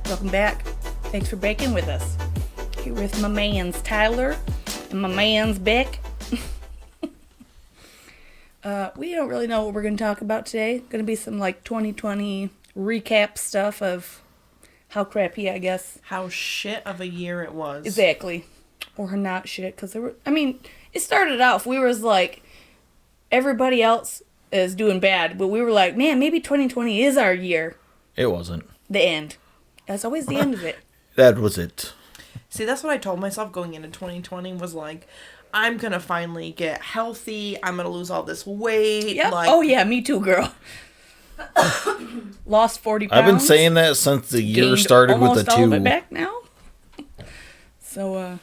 Welcome back. Thanks for baking with us. Here with my man's Tyler and my man's Beck. We don't really know what we're going to talk about today. Going to be some 2020 recap stuff of how crappy, I guess. How shit of a year it was. Exactly. Or not shit, because it started off, we was like, everybody else is doing bad, but we were like, man, maybe 2020 is our year. It wasn't. The end. That's always the end of it. That was it. See, that's what I told myself going into 2020 was like, I'm going to finally get healthy. I'm going to lose all this weight. Yep. Oh, yeah, me too, girl. Lost 40 pounds. I've been saying that since the year started with the 2. Almost all of it back now. So,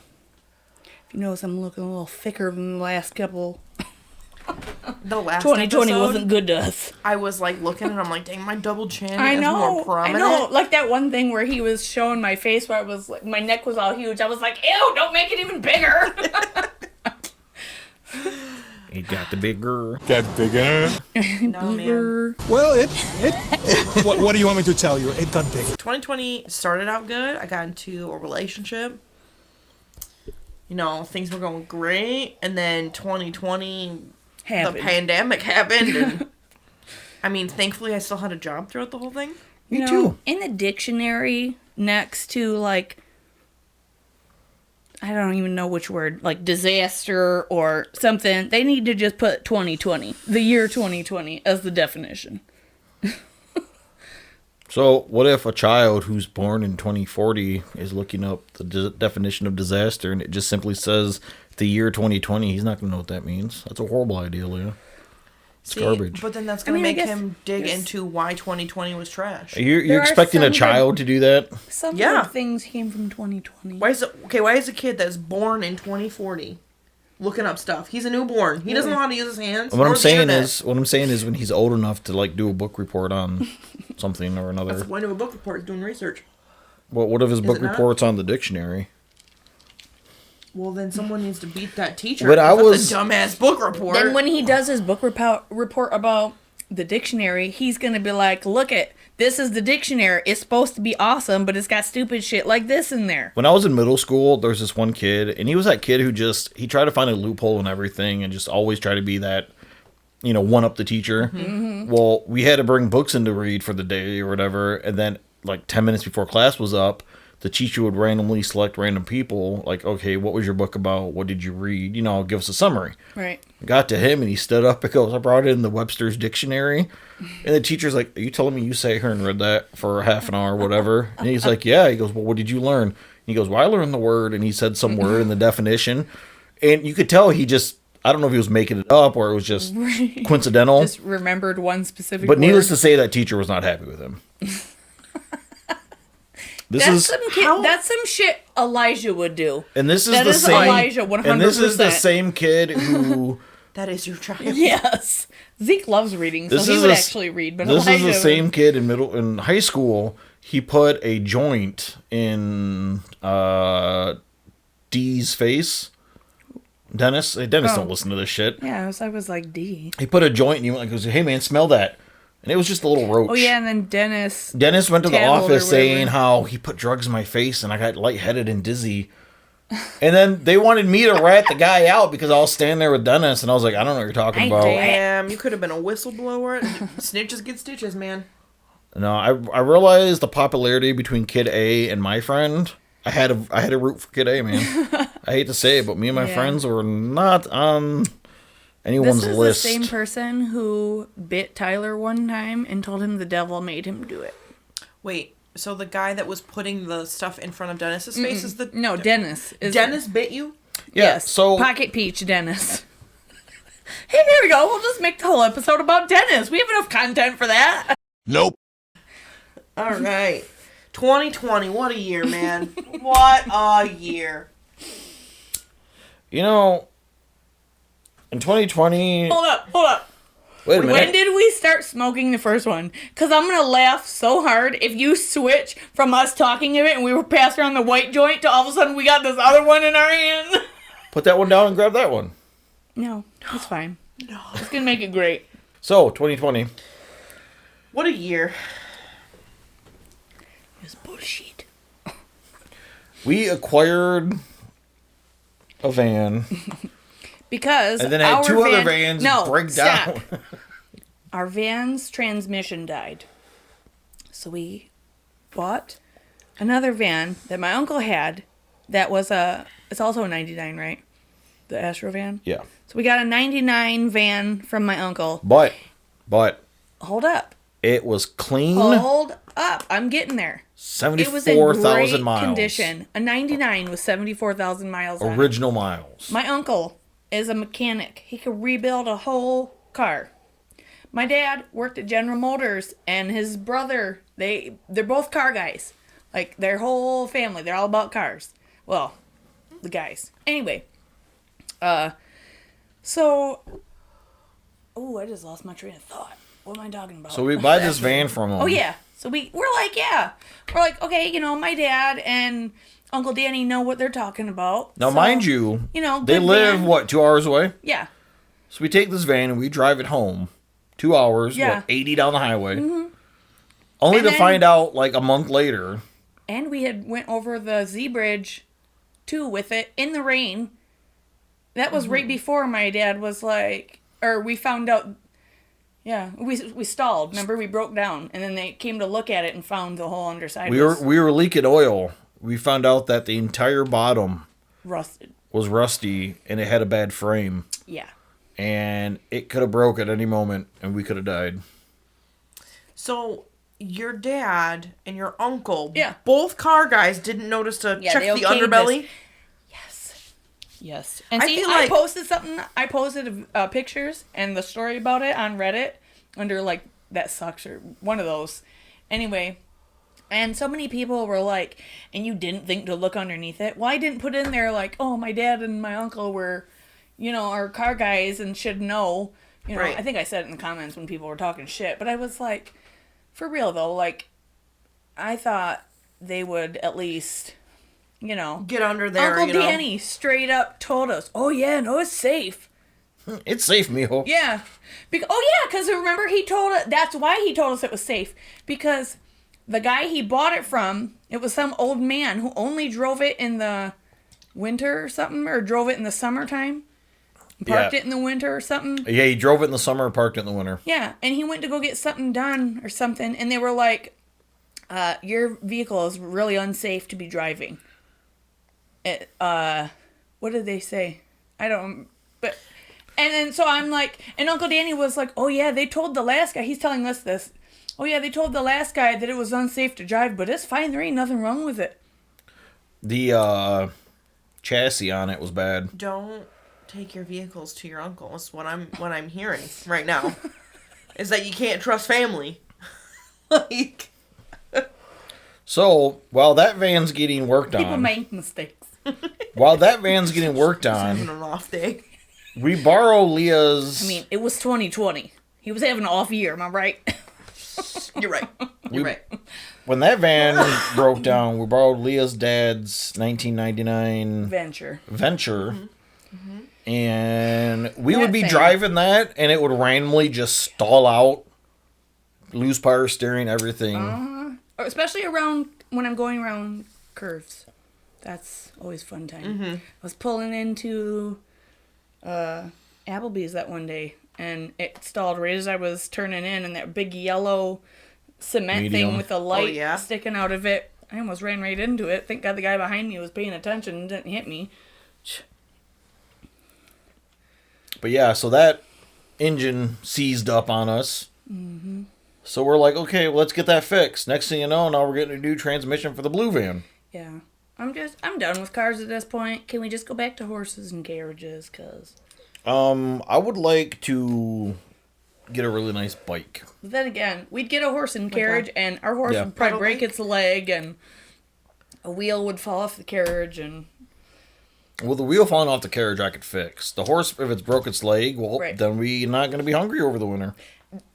if you notice, I'm looking a little thicker than the last couple. The last 2020 episode, wasn't good to us. I was looking and I'm like, dang, my double chin is more I prominent. know. Like that one thing where he was showing my face where I was like, my neck was all huge. I was like, ew, don't make it even bigger. It got the bigger. Got bigger. No, man. Well, what do you want me to tell you? It got bigger. 2020 started out good. I got into a relationship. Things were going great. And then 2020, happened. the pandemic happened. And, thankfully I still had a job throughout the whole thing. Me too. In the dictionary, next to, I don't even know which word, disaster or something, they need to just put 2020, the year 2020, as the definition. So, what if a child who's born in 2040 is looking up the definition of disaster and it just simply says the year 2020? He's not going to know what that means. That's a horrible idea, Leah. It's garbage. But then that's going to make him dig into why 2020 was trash. You're expecting a child to do that? Some good things came from 2020. Why is a kid that's born in 2040 looking up stuff? He's a newborn. He doesn't know how to use his hands. What I'm saying is when he's old enough to do a book report on something or another. That's the point of a book report, is doing research. Well, what if his book report's on the dictionary? Well, then someone needs to beat that teacher. But that's a dumbass book report. Then when he does his book report about the dictionary, he's going to be like, look this is the dictionary. It's supposed to be awesome, but it's got stupid shit like this in there. When I was in middle school, there was this one kid, and he was that kid who he tried to find a loophole in everything and just always try to be that, one up the teacher. Mm-hmm. Well, we had to bring books in to read for the day or whatever, and then 10 minutes before class was up, the teacher would randomly select random people, okay, what was your book about? What did you read? Give us a summary. Right. Got to him, and he stood up and goes, I brought in the Webster's Dictionary. And the teacher's like, are you telling me you sat here and read that for half an hour or whatever? And he's like, yeah. He goes, well, what did you learn? And he goes, well, I learned the word. And he said some word in the definition. And you could tell I don't know if he was making it up or it was just coincidental. Just remembered one specific But word. needless to say, that teacher was not happy with him. That's some shit Elijah would do. And this is that the is same Elijah 100%. And this is the same kid who that is your child. Yes. Zeke loves reading, so he would actually read. But this Elijah is the same kid in high school. He put a joint in D's face. Dennis don't listen to this shit. Yeah, I was like, D. He put a joint and he went goes, hey man, smell that. And it was just a little roach. Oh, yeah, and then Dennis went to the office saying how he put drugs in my face and I got lightheaded and dizzy. And then they wanted me to rat the guy out because I was standing there with Dennis and I was like, I don't know what you're talking about. Damn, you could have been a whistleblower. Snitches get stitches, man. No, I realized the popularity between Kid A and my friend. I had to root for Kid A, man. I hate to say it, but me and my friends were not on anyone's list. This is the same person who bit Tyler one time and told him the devil made him do it. Wait, so the guy that was putting the stuff in front of Dennis's face is the... No, Dennis. Dennis bit you? Yeah, yes. So Pocket Peach Dennis. Hey, there we go. We'll just make the whole episode about Dennis. We have enough content for that. Nope. All right. 2020, what a year, man. What a year. In 2020... Hold up. Wait a minute. When did we start smoking the first one? Because I'm going to laugh so hard if you switch from us talking of it and we were passing around the white joint to all of a sudden we got this other one in our hand. Put that one down and grab that one. No, it's fine. No. It's going to make it great. So, 2020. What a year. was bullshit. We acquired a van. Because And then had two other vans break stop. down. Our van's transmission died. So we bought another van that my uncle had that was it's also a 99, right? The Astro van? Yeah. So we got a 99 van from my uncle. But Hold up. it was clean. Hold up. I'm getting there. It was in 74,000 great miles. condition. A 99 with 74,000 miles on it. Original miles. My uncle is a mechanic. He could rebuild a whole car. My dad worked at General Motors, and his brother, they're both car guys. Like, their whole family, they're all about cars. Well, the guys. Anyway, so, oh, I just lost my train of thought. What am I talking about? So we buy this van from him. Oh, yeah. So we're like, okay, you know, my dad and Uncle Danny know what they're talking about. Now, So, mind you, you know, they good live, van. 2 hours away? Yeah. So we take this van and we drive it home. 2 hours, Yeah. 80 down the highway. Mm-hmm. Only And to then- find out, like, a month later. And we had went over the Z Bridge, too, with it in the rain. That was right before my dad was like, or we found out, yeah, we stalled. Remember, we broke down, and then they came to look at it and found the whole underside We were leaking oil. We found out that the entire bottom rusted. was rusty and it had a bad frame. Yeah. And it could have broke at any moment and we could have died. So your dad and your uncle, Yeah. both car guys, didn't notice to Yeah, check they the okayed underbelly? Yes. And I see, feel I like- posted something. I posted pictures and the story about it on Reddit under, like, that sucks or one of those. Anyway, and so many people were like, and you didn't think to look underneath it? Well, I didn't put in there, like, oh, my dad and my uncle were, you know, our car guys and should know. You know, Right. I think I said it in the comments when people were talking shit. But I was like, for real, though, like, I thought they would at least, you know. Get under there, Uncle you know. Danny straight up told us, oh, yeah, no, it's safe. It's safe, mijo. Yeah. Because remember he told us, that's why he told us it was safe. Because the guy he bought it from, it was some old man who only drove it in the winter or something, or drove it in the summertime. Parked Yeah. it in the winter or something. Yeah, he drove it in the summer and parked it in the winter. Yeah, and he went to go get something done or something, and they were like, your vehicle is really unsafe to be driving. What did they say? I don't, but, and then, so I'm like, and Uncle Danny was like, oh yeah, they told the last guy, he's telling us this, oh yeah, they told the last guy that it was unsafe to drive, but it's fine, there ain't nothing wrong with it. The chassis on it was bad. Don't take your vehicles to your uncle. Is what I'm hearing right now. Is that you can't trust family. Like, So, while that van's getting worked People on, make mistakes. while that van's getting worked having on, an off day. we borrow Leah's. I mean, it was 2020. He was having an off year, am I right? You're right. You're right. When that van broke down, we borrowed Leah's dad's 1999 Venture. Venture. And we That would be thing. driving that, and it would randomly just stall out, lose power steering, everything. Especially around, when I'm going around curves. That's always fun time. I was pulling into Applebee's that one day, and it stalled right as I was turning in, and that big yellow cement Medium. thing with the light yeah? sticking out of it. I almost ran right into it. Thank God the guy behind me was paying attention and didn't hit me. But yeah, so that engine seized up on us. So we're like, okay, well, let's get that fixed. Next thing you know, now we're getting a new transmission for the blue van. Yeah. I'm done with cars at this point. Can we just go back to horses and carriages? Cause I would like to get a really nice bike. then again, we'd get a horse and carriage, and our horse Yeah. would probably Pedal break bike? its leg, and a wheel would fall off the carriage, and Well, the wheel falling off the carriage I could fix. The horse, if it's broke its leg, well, Right. then we're not going to be hungry over the winter.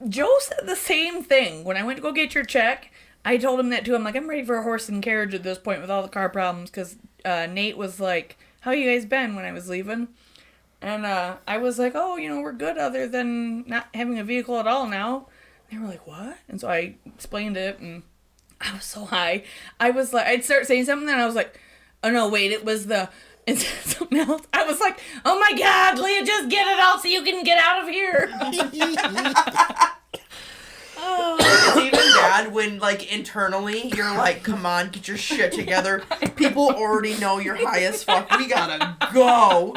Joe said the same thing. When I went to go get your check, I told him that too. I'm like, I'm ready for a horse and carriage at this point with all the car problems, because Nate was like, how you guys been when I was leaving? And I was like, oh, you know, we're good other than not having a vehicle at all now. They were like, what? And so I explained it, and I was so high. I was like, I'd start saying something, and I was like, oh no, wait, it was something else. I was like, oh my God, Leah, just get it out so you can get out of here. It's even bad when, like, internally, you're like, come on, get your shit together. People already know you're high as fuck. We gotta go.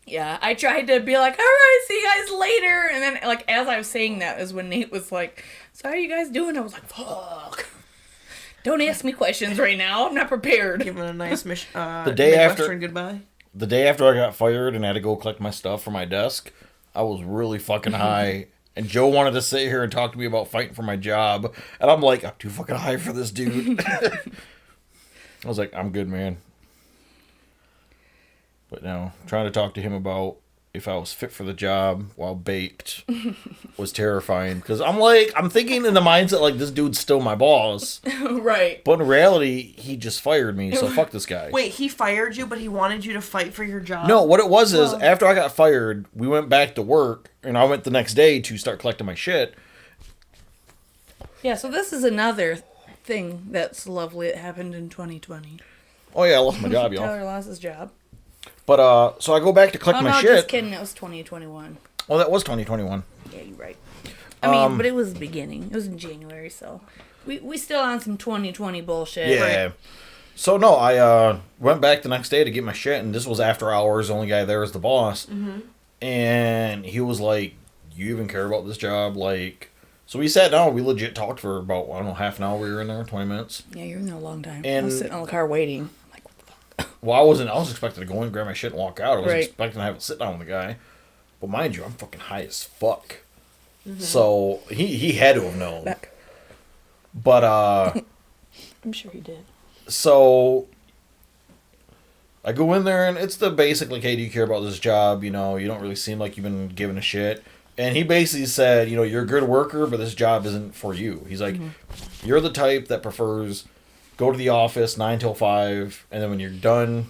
Yeah, I tried to be like, all right, see you guys later. And then, like, as I was saying that is when Nate was like, so how are you guys doing? I was like, fuck. Don't ask me questions right now. I'm not prepared. Giving a nice the day after goodbye. The day after I got fired and had to go collect my stuff from my desk, I was really fucking high. And Joe wanted to sit here and talk to me about fighting for my job. And I'm like, I'm too fucking high for this dude. I was like, I'm good, man. But no, trying to talk to him about if I was fit for the job while baked was terrifying. Because I'm thinking in the mindset, like, this dude's still my boss. Right. But in reality, he just fired me, so fuck this guy. Wait, he fired you, but he wanted you to fight for your job? No, what it was is, after I got fired, we went back to work, and I went the next day to start collecting my shit. Yeah, so this is another thing that's lovely that happened in 2020. Oh yeah, I lost my job, y'all. Tyler lost his job. But, so I go back to collect my shit. Just kidding, it was 2021. Oh, that was 2021. Yeah, you're right. I mean, but it was the beginning. It was in January, so we still on some 2020 bullshit. Yeah. Right? So, no, I went back the next day to get my shit, and this was after hours. The only guy there was the boss. Mm-hmm. And he was like, you even care about this job? Like, so we sat down. We legit talked for about, I don't know, half an hour. We were in there, 20 minutes. Yeah, you were in there a long time. And I was sitting in the car waiting. I'm like, what the fuck? Well, I was expecting to go in, grab my shit, and walk out. I was expecting to have a sit down with the guy. But mind you, I'm fucking high as fuck. Mm-hmm. So, he had to have known. Back. But, I'm sure he did. So, I go in there, and it's the basic, like, hey, do you care about this job? You know, you don't really seem like you've been giving a shit. And he basically said, you know, you're a good worker, but this job isn't for you. He's like, you're the type that prefers go to the office 9 till 5, and then when you're done,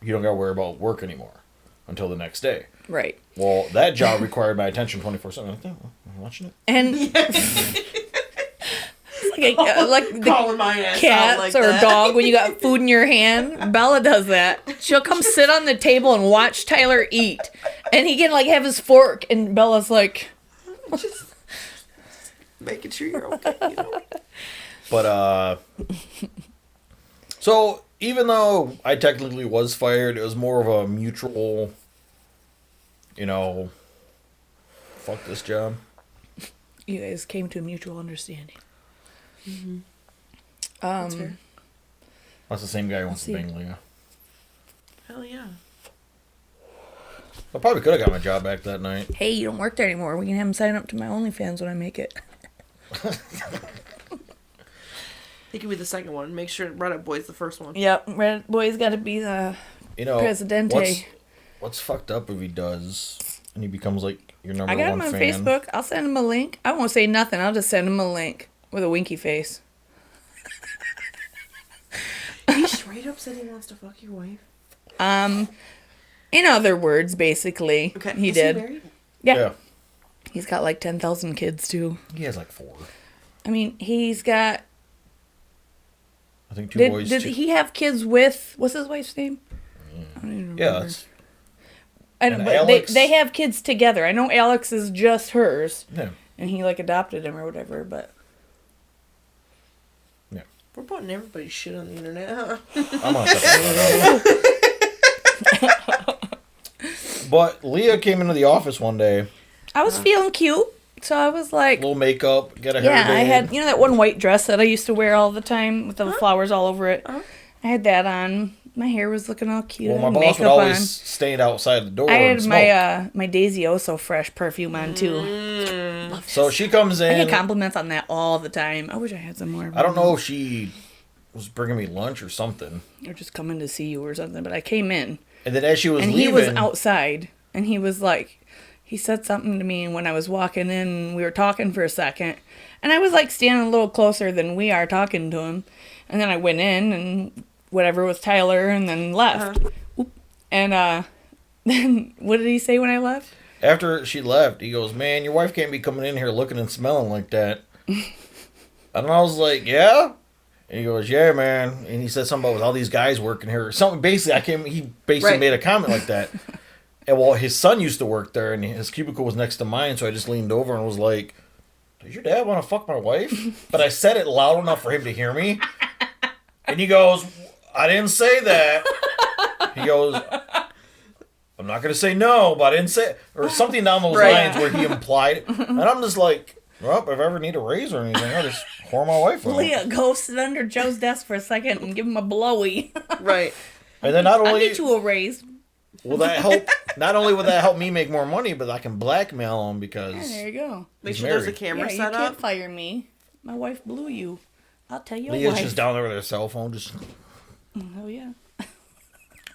you don't got to worry about work anymore until the next day. Right. Well, that job required my attention 24/7. Like, oh, I'm watching it. And like the calling my ass cats like or a that. dog when you got food in your hand. Bella does that. She'll come sit on the table and watch Tyler eat, and he can like have his fork, and Bella's like, Just making sure you're okay, you know? But, so, even though I technically was fired, it was more of a mutual, you know, fuck this job. you guys came to a mutual understanding. Mm-hmm. That's fair. That's the same guy who wants to bang Leah. Hell yeah. I probably could have got my job back that night. Hey, you don't work there anymore. We can have him sign up to my OnlyFans when I make it. He could be the second one. Make sure Reddit Boy's the first one. Yep, Red Boy's got to be the Presidente. What's fucked up if he does and he becomes like your number I one got him on fan? Facebook. I'll send him a link. I won't say nothing. I'll just send him a link with a winky face. He straight up said he wants to fuck your wife. In other words, basically, Okay. he Is did. He married? Yeah. He's got like 10,000 kids too. He has like 4. I mean, he's got. I think 2 boys. Did he have kids with? What's his wife's name? I don't even remember. Yeah, that's. I don't. and But Alex- they have kids together. I know Alex is just hers, Yeah. and he like adopted him or whatever. But Yeah. We're putting everybody's shit on the internet, huh? I'm on that. But Leah came into the office one day, I was feeling cute, so I was like, little makeup, get a hair yeah, I day. had that one white dress that I used to wear all the time with the flowers all over it. I had that on. My hair was looking all cute. Well, I my had boss would makeup always on. stand outside the door I and had smoke. my Daisy Oh So Fresh perfume on too. So she comes I in. get compliments on that all the time. I wish I had some more. I don't know if she was bringing me lunch or something. Or just coming to see you or something. But I came in. And then as she was And leaving, he was outside. And he was like, he said something to me when I was walking in. We were talking for a second. And I was like standing a little closer than we are talking to him. And then I went in and whatever with Tyler and then left. Oop. And then what did he say when I left? after she left, he goes, "Man, your wife can't be coming in here looking and smelling like that." And I was like, yeah? And he goes, yeah, man. And he said something about with all these guys working here. Something basically, he basically Right. made a comment like that. And well, his son used to work there, and his cubicle was next to mine, so I just leaned over and was like, does your dad want to fuck my wife? But I said it loud enough for him to hear me. And he goes, I didn't say that. He goes, I'm not going to say no, but I didn't say, or something down those Right. lines where he implied. And I'm just like, well, if I ever need a raise or anything, I'll just whore my wife out. Leah, go sit under Joe's desk for a second and give him a blowy. Right. And then not I'll only get you a raise. will that help, not only will that help me make more money, but I can blackmail him because Yeah, there you go. Make He's sure there's a married. camera Yeah, you set can't up. fire me. My wife blew you. I'll tell your Leah's wife. just down there with her cell phone, just Oh yeah.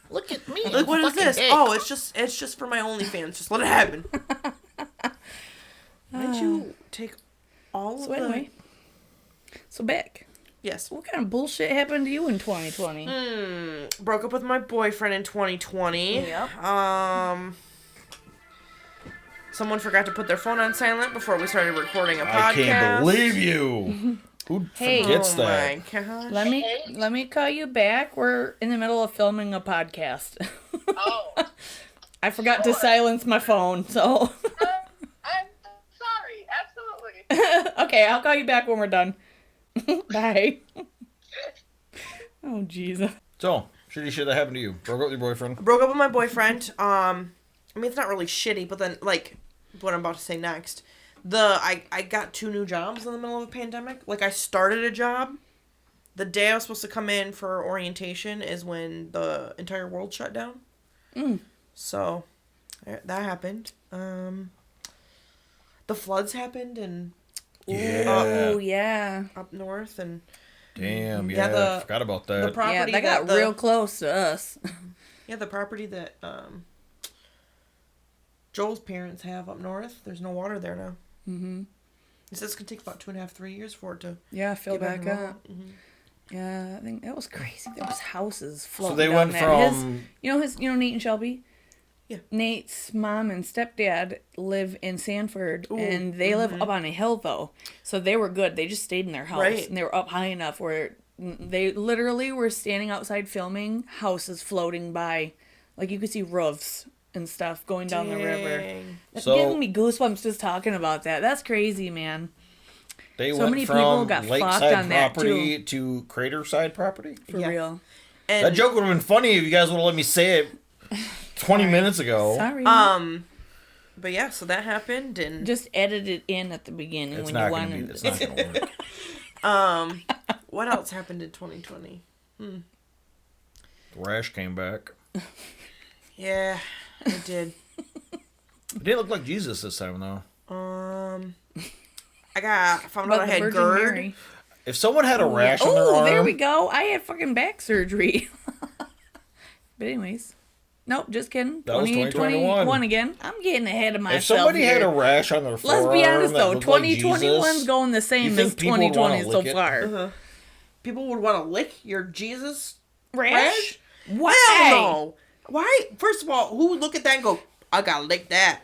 look at me. Like, what is this? Oh, it's just for my OnlyFans. Just let it happen. Why'd you take all So of anyway, so Beck, Yes. what kind of bullshit happened to you in 2020? Broke up with my boyfriend in 2020. Yep. Someone forgot to put their phone on silent before we started recording a podcast. I can't believe you. Who Hey. forgets Oh that? my gosh. Let me call you back. We're in the middle of filming a podcast. Oh, I forgot to silence my phone, so I'm sorry. Absolutely. okay, I'll call you back when we're done. Bye. Oh Jesus. So, shitty shit that happened to you. Broke up with your boyfriend. Broke up with my boyfriend. I mean, it's not really shitty, but then, like, what I'm about to say next. I got 2 new jobs in the middle of a pandemic. Like, I started a job. The day I was supposed to come in for orientation is when the entire world shut down. So, that happened. The floods happened and Oh yeah. up north and Damn, Yeah, yeah, the- forgot about the that. property Yeah, that got the- real close to us. Yeah, the property that Joel's parents have up north. There's no water there now. Mm-hmm. He says it's gonna take about 2.5, 3 years for it to Yeah, fill get back back to up. normal. Mhm. Yeah, I think that was crazy. There was houses floating. So they down went that. from You know Nate and Shelby. Yeah. Nate's mom and stepdad live in Sanford, Ooh, and they live up on a hill though, so they were good. They just stayed in their house, Right. and they were up high enough where they literally were standing outside filming, houses floating by, like you could see roofs and stuff going down the river. Dang. That's So- giving me goosebumps just talking about that. That's crazy, man. they So went many people from got fucked lakeside on that, property to craterside property. For Yeah. real. And That joke would have been funny if you guys would have let me say it 20 minutes ago. Sorry. but yeah, so that happened and Just edit it in at the beginning It's when not you going want to be. to. It's not going to work. what else happened in 2020? The rash came back. Yeah, it did. It didn't look like Jesus this time though. I found out I had GERD. If someone had a rash on their Oh, arm, there we go. I had fucking back surgery. But anyways. Nope, just kidding. That was 2021 again. I'm getting ahead of myself. if somebody here. had a rash on their forearm, Let's be honest that though, looked like 2021's Jesus, going the you same think as people would 2020 wanna so lick it? far. People would want to lick your Jesus Rash? rash? Why? Hell no. Why? First of all, who would look at that and go, I gotta lick that?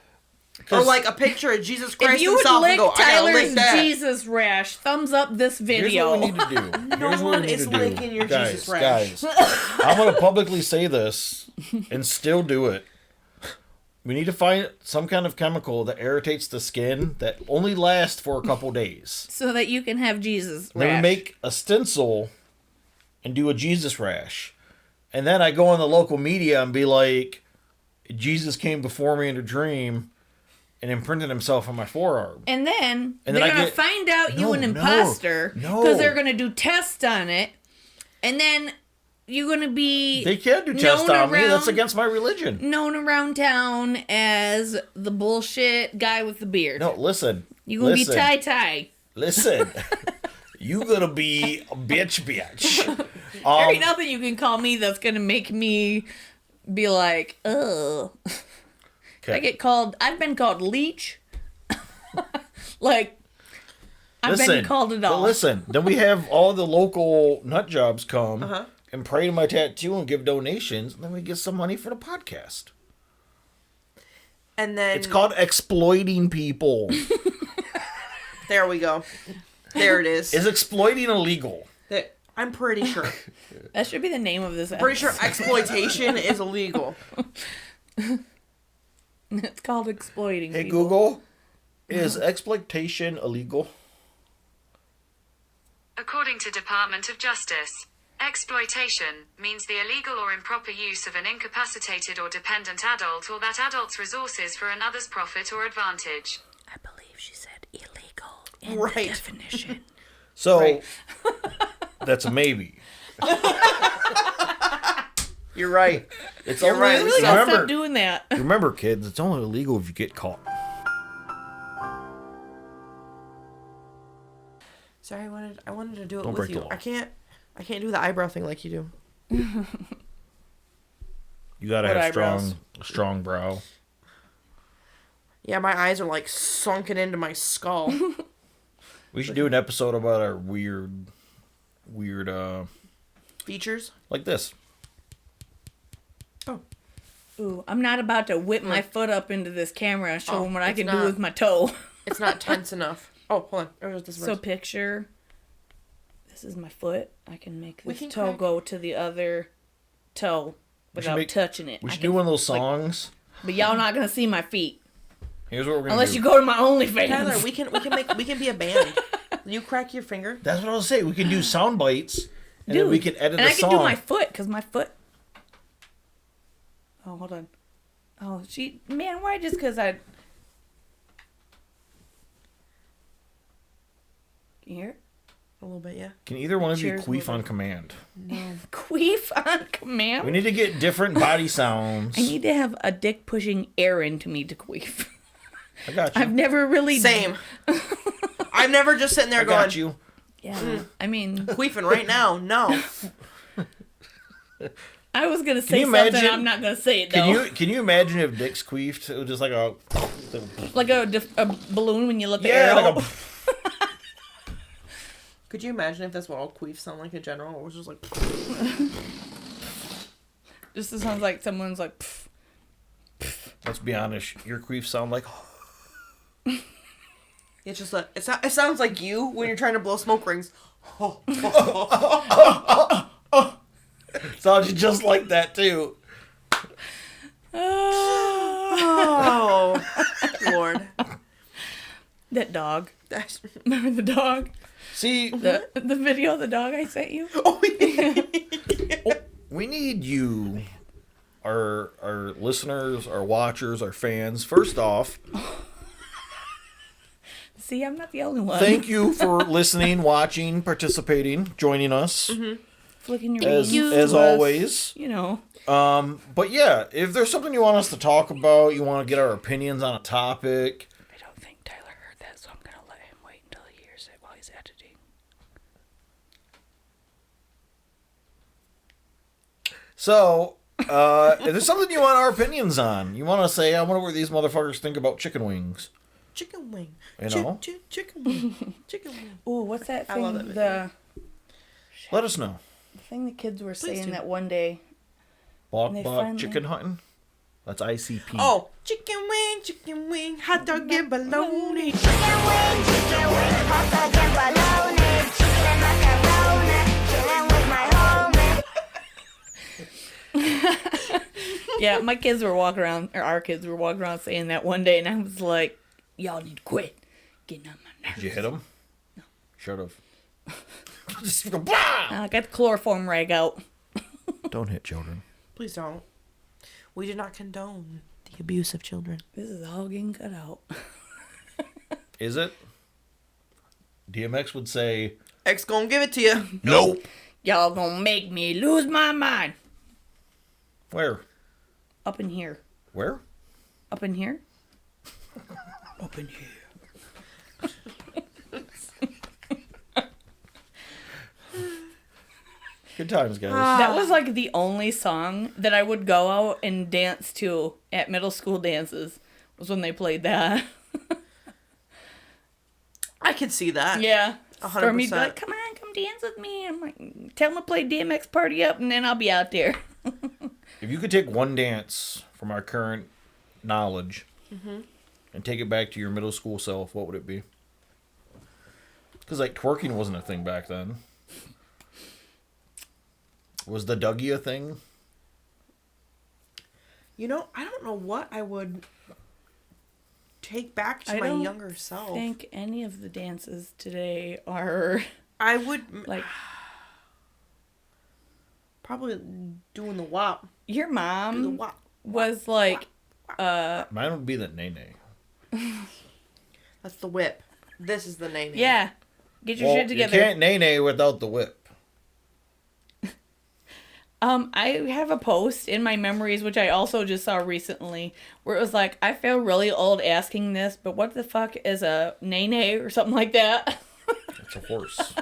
Or like a picture of Jesus Christ If you would himself lick and go, I gotta Tyler's lick that. Jesus rash, thumbs up this Here's video. what we need to do. Here's what one we need is to do. licking your guys, Jesus rash. Guys, I'm going to publicly say this and still do it. We need to find some kind of chemical that irritates the skin that only lasts for a couple days. So that you can have Jesus Then we rash. make a stencil and do a Jesus rash. And then I go on the local media and be like, Jesus came before me in a dream and imprinted himself on my forearm. And then And they're then I going to get- find out you No, an no, imposter no. because they're going to do tests on it. And then you're going to be They can't do tests known on me. That's around- against my religion. known around town as the bullshit guy with the beard. No, listen. You're going to be listen. tie-tie. Listen, you gonna be a bitch. There ain't nothing you can call me that's going to make me be like, ugh. I've been called leech. Like, I've been called it all. But listen, then we have all the local nut jobs come and pray to my tattoo and give donations, and then we get some money for the podcast. And then It's called exploiting people. there we go. There it is. Is exploiting illegal? I'm pretty sure. That should be the name of this episode. Pretty sure exploitation is illegal. It's called exploiting. Hey, people. Google, is exploitation illegal? According to Department of Justice, exploitation means the illegal or improper use of an incapacitated or dependent adult or that adult's resources for another's profit or advantage. I believe she said illegal in Right. the definition. So, Right. that's a maybe. You're right. It's You're only, right. I really gotta remember, stop doing that. remember, kids, it's only illegal if you get caught. Sorry, I wanted to do it Don't with break the you. law. I can't do the eyebrow thing like you do. You gotta What have eyebrows? strong brow. Yeah, my eyes are like sunken into my skull. We should do an episode about our weird, Features. like this. Oh. Ooh, I'm not about to whip my foot up into this camera and show Oh, them what I it's can not. do with my toe. It's not tense enough. Oh, hold on. Oh, this So picture, this is my foot. I can make We this can toe crack- go to the other toe without touching it. We I should can- do one of those like- songs. but y'all not gonna see my feet Here's what we're gonna unless do. you go to my OnlyFans. Tyler, we can be a band. You crack your finger. That's what I was saying. We can do sound bites, and then we can edit and a I can song. do my foot because my foot. Oh, hold on. Oh, why just because I. Can you hear it? A little bit, yeah. Can either one of you Cheers, queef mother. on command? Queef on command? We need to get different body sounds. I need to have a dick pushing air into me to queef. I got you. I've never really. Same. I'm never just sitting there I going, got you. Yeah. I mean, queefing right now. No. I was gonna say you something. imagine- I'm not gonna say it though. Can you imagine if dicks queefed? It was just like a Like a balloon when you let the yeah, air like out. a Could you imagine if that's what all queefs sound like in general? It was just like, Just sounds like someone's like. Pff. Let's be honest. Your queefs sound like it's just like, it sounds like you when you're trying to blow smoke rings. sounds just like that too. Oh, Lord. That dog. That's, Remember the dog? See, The video of the dog I sent you? oh, yeah. we need you, our listeners, our watchers, our fans. First off, See, I'm not the only one. thank you for listening, watching, participating, joining us Flicking your as beans as to us, always. You know. But yeah, if there's something you want us to talk about, you want to get our opinions on a topic, I don't think Tyler heard that, so I'm gonna let him wait until he hears it while he's editing. so if there's something you want our opinions on, you want to say, I wonder what these motherfuckers think about chicken wings. Chicken wing. You know? Chicken wing. Chicken wing. Ooh, what's that I thing? love that video. Let us know. The thing the kids were Please saying do. that one day. Balk They Balk finally- chicken hunting. That's ICP. Oh, chicken wing, hot dog and bologna. Yeah, my kids were walking around, or our kids were walking around saying that one day, and I was like, y'all need to quit getting on my nerves. Did you hit him? No. Should have. Just go, bah! I got the chloroform rag out. Don't hit children. Please don't. We do not condone the abuse of children. This is all getting cut out. Is it? DMX would say, X gonna give it to you. nope. Y'all gonna make me lose my mind. Where? Up in here. Where? Up in here? Up in here. Good times, guys. That was like the only song that I would go out and dance to at middle school dances, was when they played that. I can see that. Yeah. 100%. Stormy'd be like, come on, come dance with me. I'm like, tell them to play DMX Party Up, and then I'll be out there. If you could take one dance from our current knowledge and take it back to your middle school self, what would it be? Because, like, twerking wasn't a thing back then. Was the Dougie a thing? You know, I don't know what I would take back to I my don't younger self. I think any of the dances today are I would like probably doing the WAP. your Do the mom WAP. was like Mine would be the nene. That's the whip. This is the name. yeah. Get your Well, shit together. you can't nene without the whip. I have a post in my memories, which I also just saw recently, where it was like, I feel really old asking this, but what the fuck is a nene or something like that? It's a horse.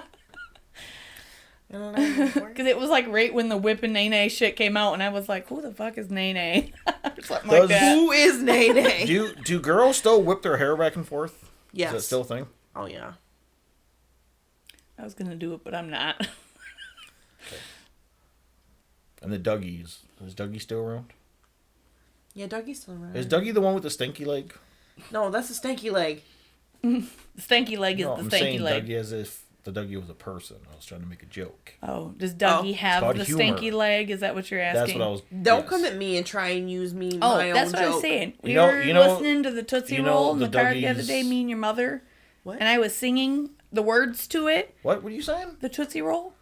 Because it was like right when the whip and nene shit came out, and I was like, who the fuck is nene? Or something like that. Who is Nene? Do girls still whip their hair back and forth? Yes. Is that still a thing? Oh yeah. I was going to do it, but I'm not. And the Dougies. Is Dougie still around? Yeah, Dougie's still around. Is Dougie the one with the stinky leg? No, that's a stanky leg. The stanky leg is No, the I'm stanky saying leg. Dougie as if the Dougie was a person. I was trying to make a joke. Oh, does Dougie have called the humor. stanky leg? Is that what you're asking? That's what I was. Don't yes. come at me and try and use me Oh, my that's own what I joke. was saying. We You know- were you know- listening to the Tootsie you know Roll in the the car the other Dougies- day, me and your mother. What? And I was singing the words to it, What were you saying? the Tootsie Roll.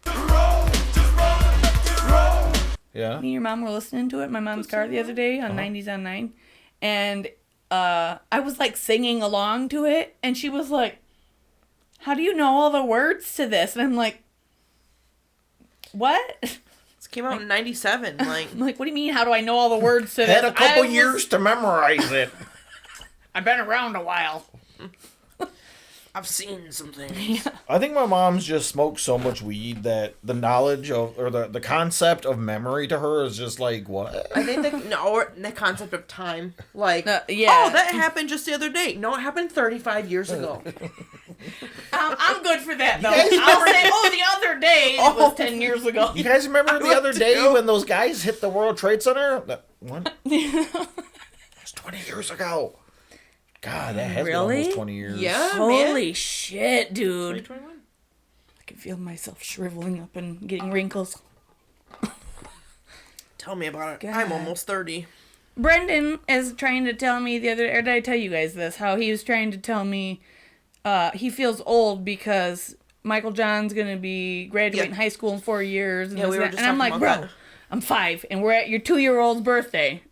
Yeah. Me and your mom were listening to it in my mom's car the other day on 90s on 9. And I was like singing along to it. And she was like, how do you know all the words to this? And I'm like, what? This came out in '97. Like, I'm like, what do you mean? How do I know all the words to this? Had a couple I was- years to memorize it. I've been around a while. I've seen some things. I think my mom's just smoked so much weed that the knowledge of, or the concept of memory to her is just like, what? I think the concept of time. Like, yeah. oh, that happened just the other day. No, it happened 35 years ago. I'm good for that, though. guys I'll say, the other day, it was 10 years ago. You guys remember the other day when those guys hit the World Trade Center? What? That's 20 years ago. God, that has been Really? almost 20 years. Yeah, Holy man. shit, dude. 2021. I can feel myself shriveling up and getting wrinkles. Tell me about it. God. I'm almost 30. Brendan is trying to tell me the other, or did I tell you guys this? How he was trying to tell me he feels old because Michael John's going to be graduating Yeah. high school in 4 years. And, Yeah, we this were and just that. And I'm like, talking bro, about that. I'm 5, and we're at your 2-year-old's birthday.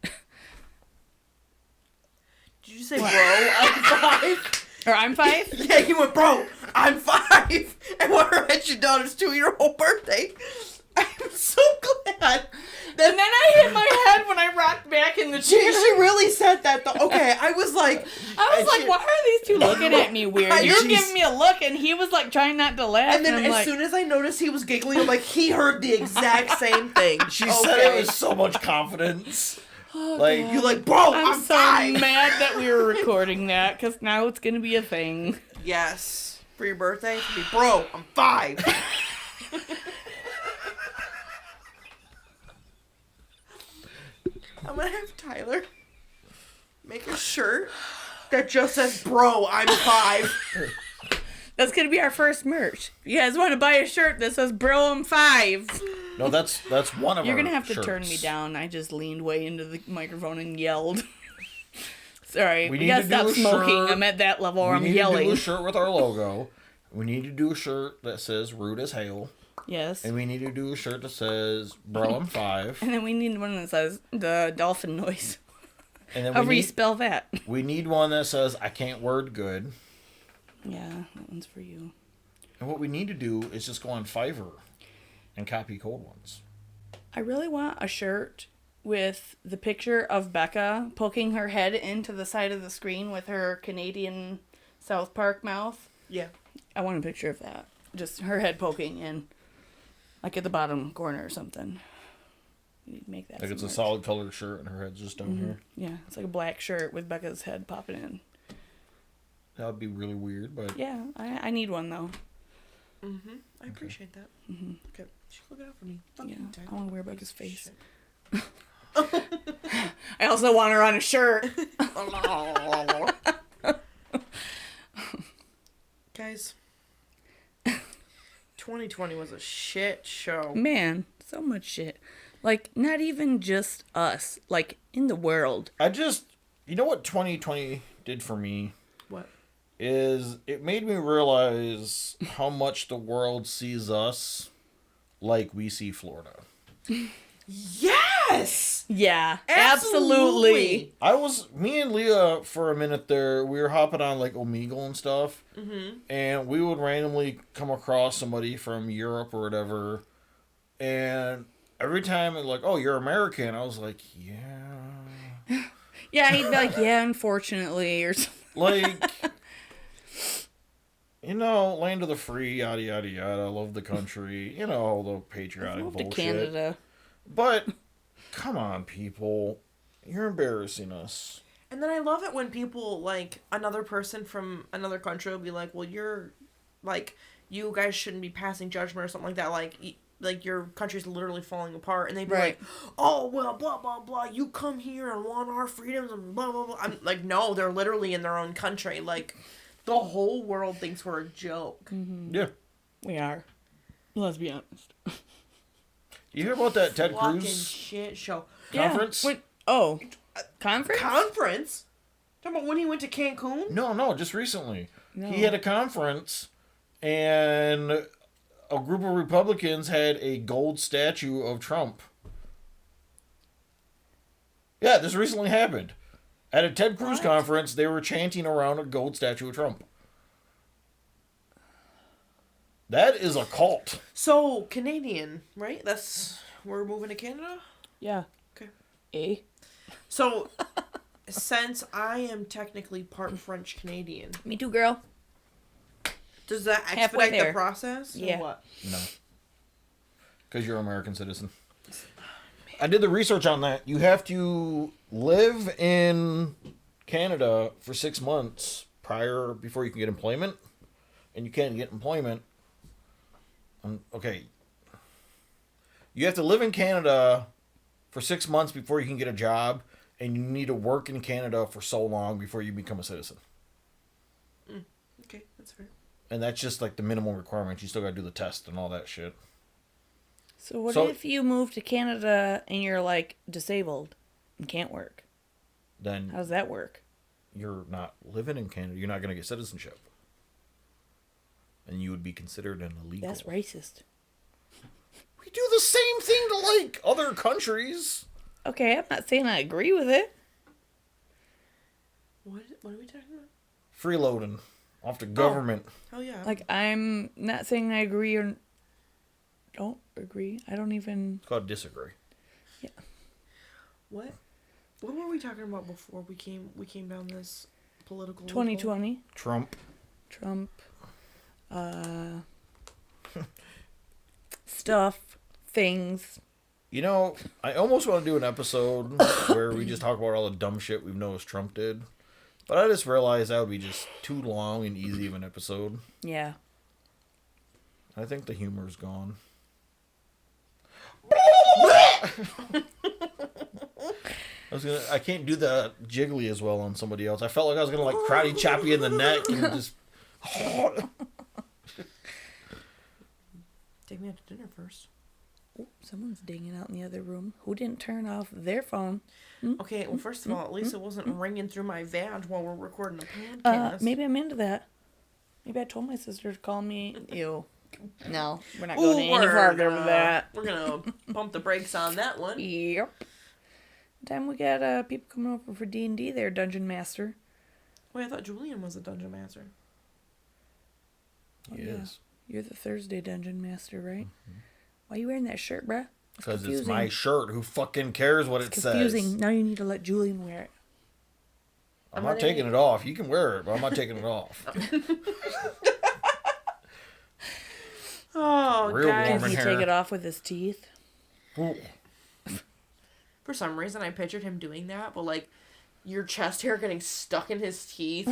Did you say, bro, I'm 5? Or I'm 5? Yeah, you went, bro, I'm 5. And when we're at your daughter's 2-year-old birthday, I'm so glad. And then I hit my head when I rocked back in the She chair. really said that, though. Okay, I was like... I was like, why are these two looking at me weird? You're She's- giving me a look, and he was like trying not to laugh. And then I'm as like, soon as I noticed he was giggling, I'm like, he heard the exact same thing. She said it with so much confidence. Like, You're like, bro, I'm I'm so 5. mad that we were recording that, because now it's going to be a thing. Yes. For your birthday, it's gonna be, bro, I'm 5. I'm gonna have Tyler make a shirt that just says, bro, I'm 5. That's going to be our first merch. If you guys want to buy a shirt that says, bro, I'm 5. no, that's one of You're our going to have to shirts. turn me down. I just leaned way into the microphone and yelled. Sorry, we need got to to do stop a smoking. shirt. I'm at that level where We I'm need to yelling. do a shirt with our logo. We need to do a shirt that says rude as hell. Yes. And we need to do a shirt that says, bro, I'm 5. And then we need one that says the dolphin noise. And then I'll we need, respell that. we need one that says, I can't word good. Yeah, that one's for you. And what we need to do is just go on Fiverr and copy cold ones. I really want a shirt with the picture of Becca poking her head into the side of the screen with her Canadian South Park mouth. Yeah. I want a picture of that. Just her head poking in, like at the bottom corner or something. We need to make that. Like it's a some merch. solid colored shirt and her head's just down here. Yeah, it's like a black shirt with Becca's head popping in. That would be really weird, but Yeah, I need one though. I appreciate that. Okay. She's looking out for me. Fuck Yeah, you, Tyler. I want to wear Becca's face. Shit. I also want her on a shirt. Guys, 2020 was a shit show. Man, so much shit. Like, not even just us. Like, in the world. You know what 2020 did for me? What? Is it made me realize how much the world sees us like we see Florida. Yes! Yeah, absolutely. Me and Leah for a minute there, we were hopping on like Omegle and stuff, and we would randomly come across somebody from Europe or whatever, and every time they're like, oh, you're American, I was like, yeah. Yeah, he'd be like, yeah, unfortunately, or something. Like, land of the free, yada, yada, yada, love the country, all the patriotic Move bullshit. to Canada. But, come on, people. You're embarrassing us. And then I love it when people, like, another person from another country will be like, well, you're, like, you guys shouldn't be passing judgment or something like that. Like your country's literally falling apart. And they'd be like, oh, well, blah, blah, blah. You come here and want our freedoms and blah, blah, blah. I'm like, no, they're literally in their own country. Like, the whole world thinks we're a joke. Mm-hmm. Yeah. We are. Let's be honest. You hear about that Ted Fucking Cruz shit show. conference? Yeah. Oh, conference? Conference? Talking about when he went to Cancun? No, just recently. No. He had a conference, and a group of Republicans had a gold statue of Trump. Yeah, this recently happened. At a Ted Cruz conference, they were chanting around a gold statue of Trump. That is a cult. So, Canadian, right? We're moving to Canada? Yeah. Okay. So, since I am technically part French Canadian, Me too, girl. does that Halfway expedite the there. process? Or Yeah. what? No. Because you're an American citizen. I did the research on that. You have to live in Canada for 6 months before you can get employment. And you can't get employment. Okay. You have to live in Canada for 6 months before you can get a job. And you need to work in Canada for so long before you become a citizen. Okay, that's fair. And that's just like the minimum requirement. You still got to do the test and all that shit. So what So- if you move to Canada and you're, like, disabled and can't work? Then How does that work? you're not living in Canada. You're not going to get citizenship. And you would be considered an illegal. That's racist. We do the same thing to, like, other countries. Okay, I'm not saying I agree with it. What are we talking about? Freeloading off the government. Hell yeah. Like, I'm not saying I agree or don't agree. I don't even... It's called disagree. Yeah. What were we talking about before we came down this political 2020. Trump. Stuff. Things. I almost want to do an episode where we just talk about all the dumb shit we've noticed Trump did. But I just realized that would be just too long and easy of an episode. Yeah. I think the humor's gone. I can't do the jiggly as well on somebody else. I felt like I was gonna like karate chop you in the neck and just. Take me out to dinner first. Oh, someone's dinging out in the other room. Who didn't turn off their phone? Okay, well, first of all, at least it wasn't ringing through my vag while we're recording a podcast. Maybe I'm into that. Maybe I told my sister to call me. Ew. No, we're not Ooh, going any further with that. We're gonna pump the brakes on that one. Yep. Time we got people coming over for D&D there, Dungeon Master. Wait, I thought Julian was a dungeon master. He yeah. is. You're the Thursday Dungeon Master, right? Mm-hmm. Why are you wearing that shirt, bruh? Because it's my shirt. Who fucking cares what it Confusing. says? Now you need to let Julian wear it. I'm not taking it off. You can wear it, but I'm not taking it off. Oh, Real guys. warm Can in he here. take it off with his teeth? Ooh. For some reason, I pictured him doing that, but like your chest hair getting stuck in his teeth.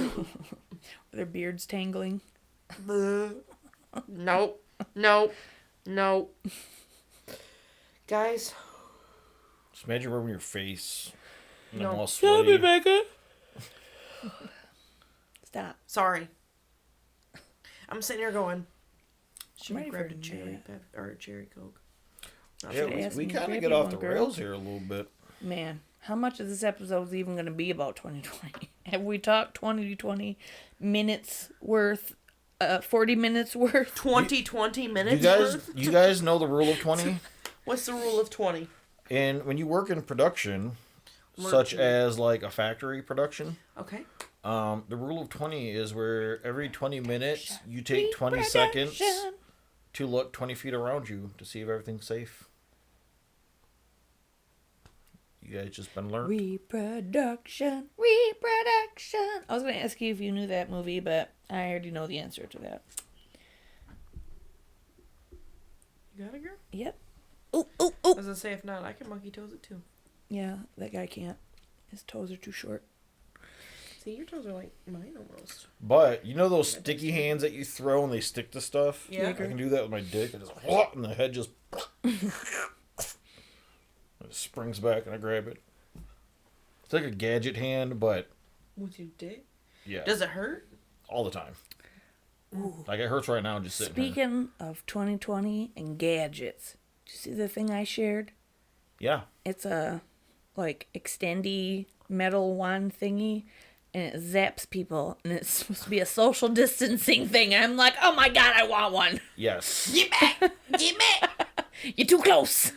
Their beards tangling. Nope. Guys. Just imagine rubbing your face. And No. I'm all Stop sweaty. it, Becca. Stop. Sorry. I'm sitting here going, Should Ready have grabbed for a cherry that. pep or a cherry coke. Not Yeah, sure. Should've asked we me, kind of grab get you off one, the girl. rails here a little bit. Man, how much of this episode is even going to be about 2020? Have we talked 20 minutes worth? 40 minutes worth? 20 minutes. You guys know the rule of 20? What's the rule of 20? And when you work in production, Work such to- as like a factory production, Okay. the rule of 20 is where every 20 minutes you take 20 seconds to look 20 feet around you to see if everything's safe. You guys just been learned. Reproduction. I was going to ask you if you knew that movie, but I already know the answer to that. You got it, girl? Yep. Ooh. I was gonna say, if not, I can monkey toes it too. Yeah, that guy can't. His toes are too short. See, your toes are like mine almost. But you know those sticky hands that you throw and they stick to stuff? Yeah. I can do that with my dick. I just and the head just it springs back and I grab it. It's like a gadget hand, but With your dick? yeah, Does it hurt? all the time. Like it hurts right now just sitting here. Speaking of 2020 and gadgets, did you see the thing I shared? Yeah. It's a like extendy metal wand thingy, and it zaps people, and it's supposed to be a social distancing thing. And I'm like, oh my god, I want one. Yes. Get back, get back. You're too close.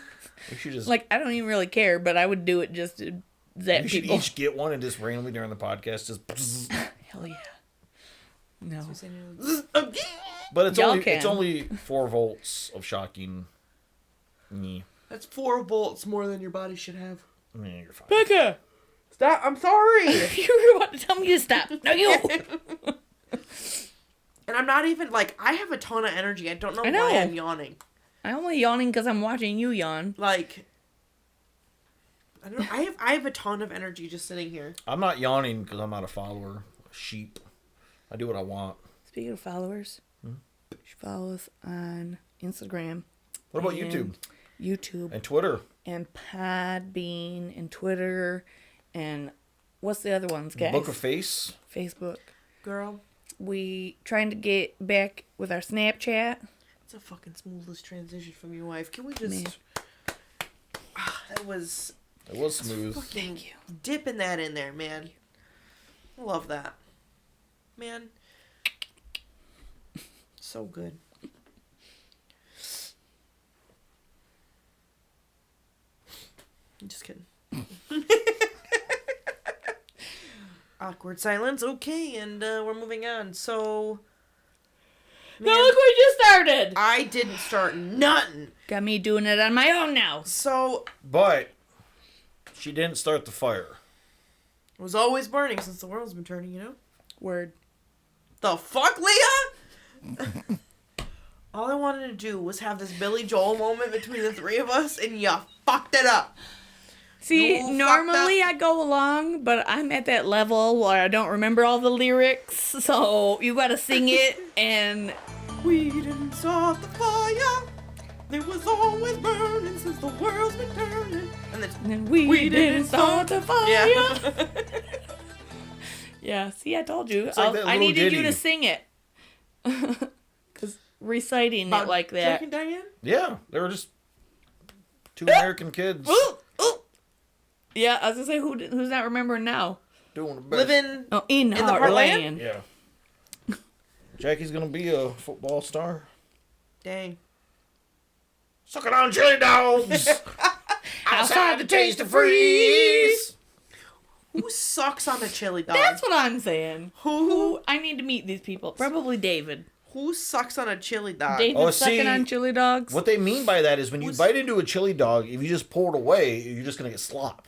We should just Like, I don't even really care, but I would do it just to zap we should people. each get one and just randomly during the podcast just. Hell yeah. No. But it's Y'all only can. 4 volts of shocking. Me. That's 4 volts more than your body should have. Yeah, you're fine. Becca! Stop! I'm sorry. You were about to tell me to stop. No, you! And I'm not even like, I have a ton of energy. I don't know, I know. why I'm yawning. I'm only yawning because I'm watching you yawn. Like, I don't know. I have a ton of energy just sitting here. I'm not yawning because I'm not a follower. Sheep. I do what I want. Speaking of followers, you should follow us on Instagram. What about and YouTube? YouTube. And Twitter? And Podbean and Twitter. And what's the other ones, guys? Book of Face? Facebook. Girl, We trying to get back with our Snapchat. it's a fucking smoothest transition from your wife. Can we just... Man. That was... It was smooth. Thank you. Dipping that in there, man. I love that. Man. So good. I'm just kidding. Awkward silence. Okay, and we're moving on. So... Now look, we just started. I didn't start nothing. Got me doing it on my own now. So, But she didn't start the fire. it was always burning since the world's been turning, you know? Word. The fuck, Leah? All I wanted to do was have this Billy Joel moment between the three of us, and you fucked it up. See, You fucked normally up. I go along, but I'm at that level where I don't remember all the lyrics, so you gotta sing it, and We didn't start the fire. It was always burning since the world's been turning. And then, we didn't start the fire. yeah. Yeah, see, I told you. It's like that I little needed you ditty. to sing it. Because reciting it like Jack that. and Diane? Yeah, they were just 2 American kids Ooh, ooh. Yeah, I was going to say, who's not remembering now? doing the best. Living Oh, in the Heartland. Heartland? Yeah. Jackie's gonna be a football star. Dang. Sucking on chili dogs. Outside the taste of freeze. Who sucks on a chili dog? That's what I'm saying. Who I need to meet these people. Probably David. who sucks on a chili dog? David Oh, sucking see, on chili dogs. What they mean by that is when you bite into a chili dog, if you just pour it away, you're just gonna get slop.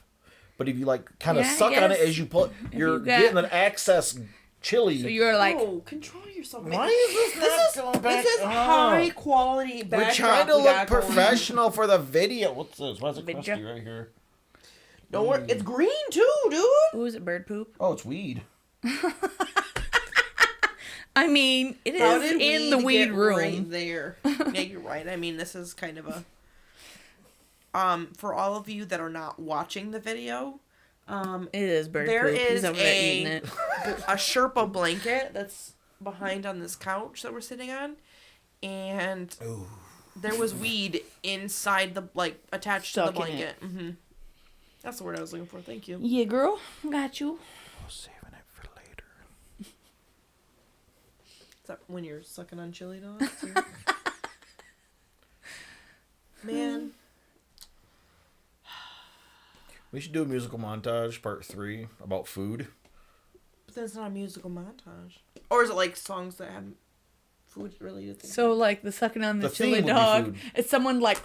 But if you like kind of Yeah, I suck on it guess. as you pull, you're you got- getting an excess chili. So you're like, Oh, control yourself. Why is this not going back? This is high quality backdrop. We're trying to we look got going. professional for the video. What's this? Why is it Video. crusty right here? Don't worry, it's green too, dude. who is it, bird poop? Oh, it's weed. I mean, it How is did in the weed weed get room. right there? Yeah, you're right. I mean, this is kind of a for all of you that are not watching the video, It is bird there poop. He's is over there eating it. a Sherpa blanket that's behind on this couch that we're sitting on, and there was weed inside the attached to the Stuck in blanket. Mm-hmm. That's the word I was looking for. Thank you. Yeah, girl. Got you. I was saving it for later. Is that when you're sucking on chili dogs? Man. We should do a musical montage, part 3, about food. But that's not a musical montage. Or is it like songs that have food related things? So, like, the sucking on the The chili theme would be dog. food. It's someone like...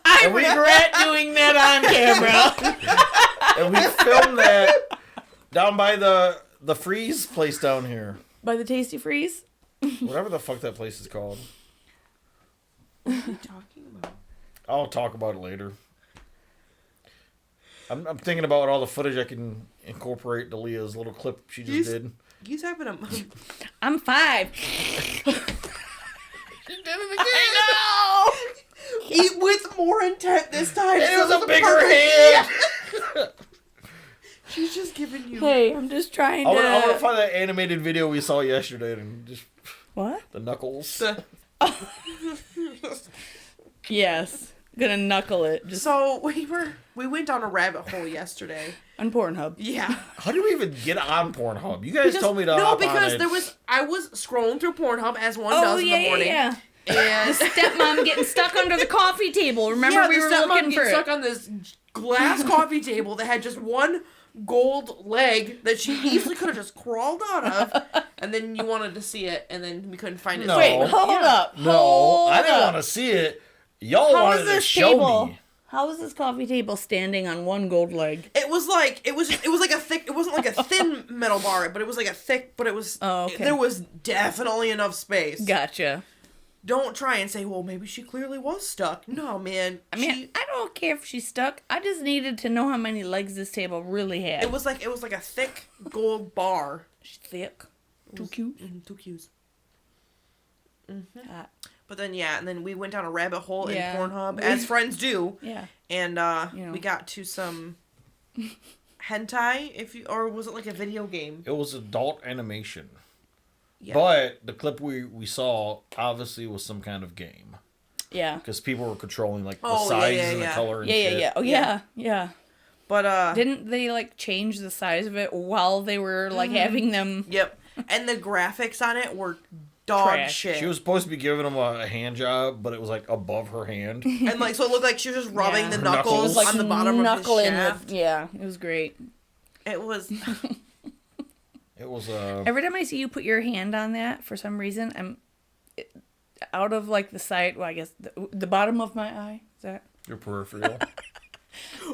I regret doing that on camera. And we filmed that down by the freeze place down here. By the Tasty Freeze? Whatever the fuck that place is called. What are you talking about? I'll talk about it later. I'm thinking about all the footage I can incorporate to Leah's little clip she just did. He's having a... I'm 5. She did it again. I Eat with more intent this time. It was So a bigger hand. She's just giving you... know. Hey, I'm just trying to... I want to find that animated video we saw yesterday and just... What? The knuckles. Yes. Gonna knuckle it. Just So we went down a rabbit hole yesterday. on Pornhub. Yeah. How did we even get on Pornhub? You guys told me to hop on it. I was scrolling through Pornhub as one Oh, does in the yeah, morning. yeah. And Stepmom getting stuck under the coffee table. Remember yeah, we the were stepmom looking for gets it. stuck on this glass coffee table that had just one gold leg that she easily could have just crawled out of, and then you wanted to see it, and then we couldn't find it. No. Wait, hold up. No, I didn't want to see it. Y'all How wanted is to this show table? me. How is this coffee table standing on one gold leg? It was like it was like a thick. It wasn't like a thin metal bar, but it was like a thick. But it was. Oh, okay. There was definitely enough space. Gotcha. Don't try and say, well, maybe she clearly was stuck. No, man. I mean, I don't care if she's stuck. I just needed to know how many legs this table really had. it was like a thick gold bar. She's thick. Too cute. Too cute. Hot. But then and then we went down a rabbit hole Yeah. in Pornhub, as friends do. Yeah. And You know. we got to some hentai, or was it like a video game? It was adult animation. Yeah. But the clip we saw obviously was some kind of game. Yeah. Because people were controlling like the Oh, yeah, size yeah, and the yeah. color and Yeah, shit. yeah, yeah. Oh, yeah. Yeah. But Didn't they, like, change the size of it while they were, like, having them... Yep. And the graphics on it were dog Trash. shit. She was supposed to be giving him a hand job, but it was like above her hand. And like, so it looked like she was just rubbing Yeah. the Her knuckles knuckles. on the bottom of his shaft. Yeah, it was great. It was. It was Every time I see you put your hand on that, for some reason, out of, like, the side... Well, I guess the bottom of my eye. Is that... your peripheral.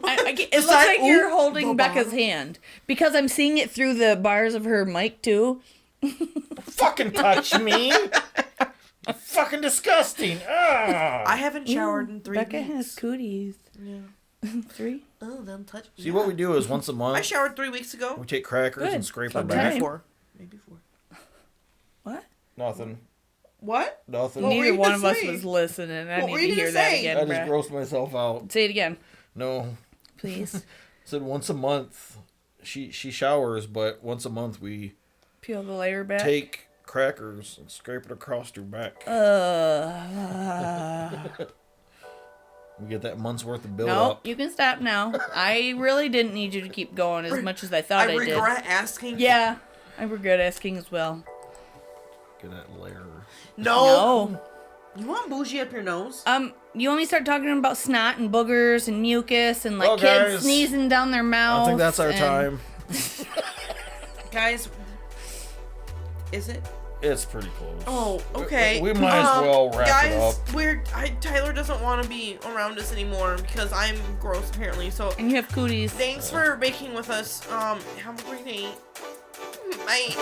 it looks like you're holding Becca's hand. Because I'm seeing it through the bars of her mic, too. Fucking touch me! Fucking disgusting! Ah! I haven't showered in 3 Becca weeks. has cooties. Yeah. 3? Oh, them touch. See, what we do is once a month, I showered 3 weeks ago. we take crackers Good. and scrape our Good back. time. 4. Maybe 4. What? Nothing. What? Nothing. What were Neither you one gonna of us say? was listening. I What need were to you hear gonna that say? again, I just Brett. grossed myself out. Say it again, No. please. Said once a month, she showers, but once a month we Peel the layer back. take crackers and scrape it across her back. We get that month's worth of build No, up. you can stop now. I really didn't need you to keep going as much as I thought I did. regret asking. Yeah, I regret asking as well. Get that layer. No. You want bougie up your nose? You want me to start talking about snot and boogers and mucus and like Well, kids guys, sneezing down their I mouth? think that's our time. Guys, is it? It's pretty close. Oh, okay. We might as well wrap guys, it up. Tyler doesn't want to be around us anymore because I'm gross apparently. So And you have cooties. thanks for baking with us. Have a great night. Bye.